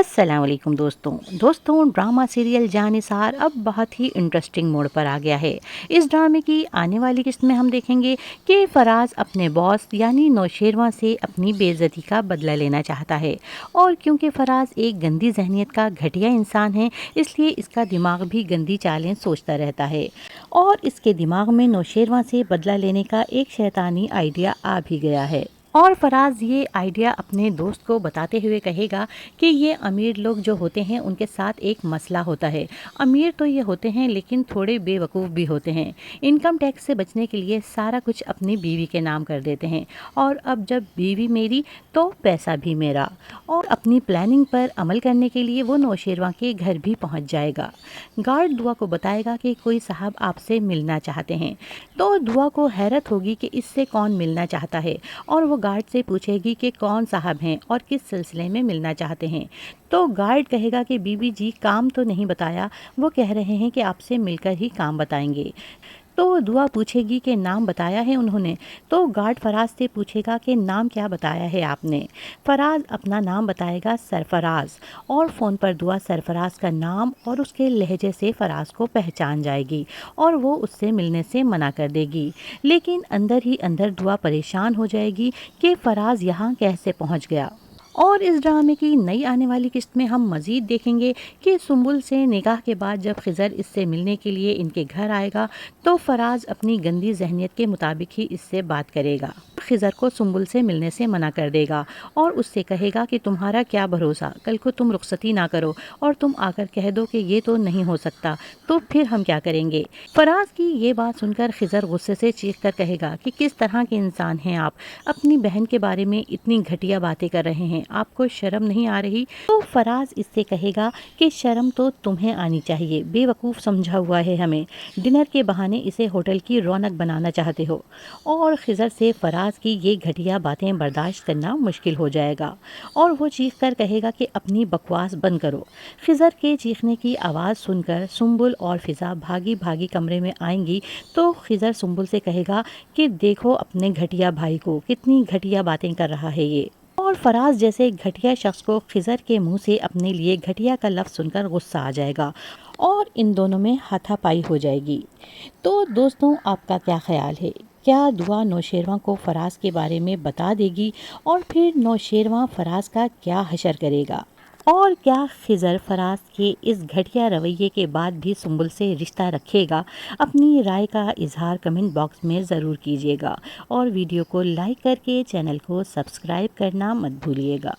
अस्सलाम वालेकुम दोस्तों ड्रामा सीरियल जानिसार अब बहुत ही इंटरेस्टिंग मोड़ पर आ गया है। इस ड्रामे की आने वाली किस्त में हम देखेंगे कि फराज अपने बॉस यानी नौशेरवां से अपनी बेइज्जती का बदला लेना चाहता है। और क्योंकि फराज एक गंदी जहनीत का घटिया इंसान है, इसलिए इसका दिमाग भी गंदी चालें सोचता रहता है। और इसके दिमाग में नौशेरवां से बदला लेने का एक शैतानी आइडिया आ भी गया है। और फराज ये आइडिया अपने दोस्त को बताते हुए कहेगा कि ये अमीर लोग जो होते हैं उनके साथ एक मसला होता है। अमीर तो ये होते हैं लेकिन थोड़े बेवकूफ़ भी होते हैं। इनकम टैक्स से बचने के लिए सारा कुछ अपनी बीवी के नाम कर देते हैं, और अब जब बीवी मेरी तो पैसा भी मेरा। और अपनी प्लानिंग पर अमल करने के लिए वो नौशेरवां के घर भी पहुंच जाएगा। गार्ड दुआ को बताएगा कि कोई साहब आपसे मिलना चाहते हैं। तो दुआ को हैरत होगी कि इससे कौन मिलना चाहता है, और वो गार्ड से पूछेगी कि कौन साहब हैं और किस सिलसिले में मिलना चाहते हैं। तो गार्ड कहेगा कि बीबी जी काम तो नहीं बताया, वो कह रहे हैं कि आपसे मिलकर ही काम बताएंगे। तो दुआ पूछेगी कि नाम बताया है उन्होंने। तो गार्ड फराज से पूछेगा कि नाम क्या बताया है आपने। फराज अपना नाम बताएगा सरफराज, और फ़ोन पर दुआ सरफराज का नाम और उसके लहजे से फराज को पहचान जाएगी और वो उससे मिलने से मना कर देगी। लेकिन अंदर ही अंदर दुआ परेशान हो जाएगी कि फराज यहाँ कैसे पहुँच गया। और इस ड्रामे की नई आने वाली किस्त में हम मज़ीद देखेंगे कि सुंबुल से निकाह के बाद जब खिज़र इससे मिलने के लिए इनके घर आएगा तो फराज अपनी गंदी जहनीत के मुताबिक ही इससे बात करेगा। खिज़र को सुंबुल से मिलने से मना कर देगा और उससे कहेगा कि तुम्हारा क्या भरोसा, कल को तुम रुखसती ना करो और तुम आकर कह दो कि ये तो नहीं हो सकता, तो फिर हम क्या करेंगे। फराज की ये बात सुनकर खिज़र गुस्से से चीख कर कहेगा कि किस तरह के इंसान हैं आप, अपनी बहन के बारे में इतनी घटिया बातें कर रहे हैं, आपको शर्म नहीं आ रही। तो फराज इससे कहेगा कि शर्म तो तुम्हें आनी चाहिए, बेवकूफ़ समझा हुआ है हमें, डिनर के बहाने इसे होटल की रौनक बनाना चाहते हो। और खिज़र से फराज की ये घटिया बातें बर्दाश्त करना मुश्किल हो जाएगा और वो चीख कर कहेगा कि अपनी बकवास बंद करो। खिज़र के चीखने की आवाज़ सुनकर सुंबुल और फिज़ा भागी भागी कमरे में आएंगी। तो खिज़र सुंबुल से कहेगा कि देखो अपने घटिया भाई को, कितनी घटिया बातें कर रहा है ये। और फराज जैसे घटिया शख्स को खिज़र के मुंह से अपने लिए घटिया का लफ्ज़ सुनकर गुस्सा आ जाएगा और इन दोनों में हाथापाई हो जाएगी। तो दोस्तों, आपका क्या ख्याल है? क्या दुआ नौशेरवां को फराज के बारे में बता देगी और फिर नौशेरवां फराज का क्या हशर करेगा? और क्या खिज़र फराज के इस घटिया रवैये के बाद भी सुंबुल से रिश्ता रखेगा? अपनी राय का इजहार कमेंट बॉक्स में ज़रूर कीजिएगा और वीडियो को लाइक करके चैनल को सब्सक्राइब करना मत भूलिएगा।